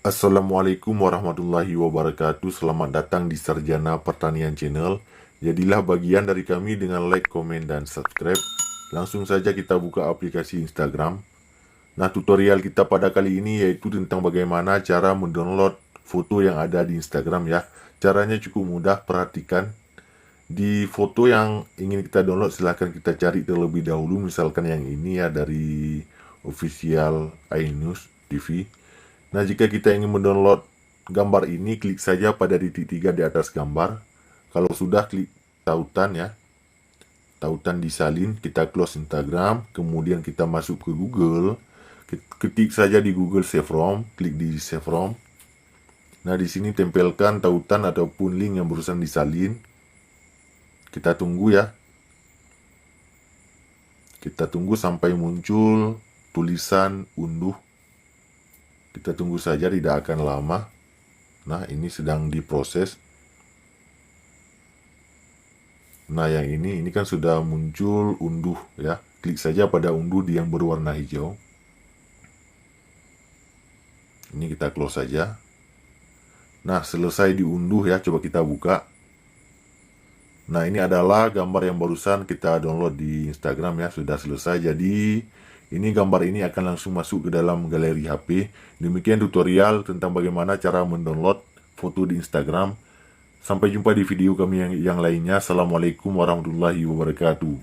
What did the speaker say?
Assalamualaikum warahmatullahi wabarakatuh. Selamat datang di Sarjana Pertanian Channel. Jadilah bagian dari kami dengan like, komen, dan subscribe. Langsung saja kita buka aplikasi Instagram. Nah, tutorial kita pada kali ini yaitu tentang bagaimana cara mendownload foto yang ada di Instagram ya. Caranya cukup mudah, perhatikan. Di foto yang ingin kita download silahkan kita cari terlebih dahulu. Misalkan yang ini ya dari official iNews TV. Nah, jika kita ingin mendownload gambar ini, klik saja pada titik 3 di atas gambar. Kalau sudah, klik tautan ya. Tautan disalin, kita close Instagram, kemudian kita masuk ke Google. Ketik saja di Google Save From, klik di Save From. Nah, di sini tempelkan tautan ataupun link yang barusan disalin. Kita tunggu ya. Kita tunggu sampai muncul tulisan unduh. Kita tunggu saja, tidak akan lama. Nah, ini sedang diproses. Nah, yang ini kan sudah muncul unduh ya. Klik saja pada unduh di yang berwarna hijau. Ini kita close saja. Nah, selesai diunduh ya, coba kita buka. Nah, ini adalah gambar yang barusan kita download di Instagram ya, sudah selesai. Jadi, ini gambar ini akan langsung masuk ke dalam galeri HP. Demikian tutorial tentang bagaimana cara mendownload foto di Instagram. Sampai jumpa di video kami yang lainnya. Assalamualaikum warahmatullahi wabarakatuh.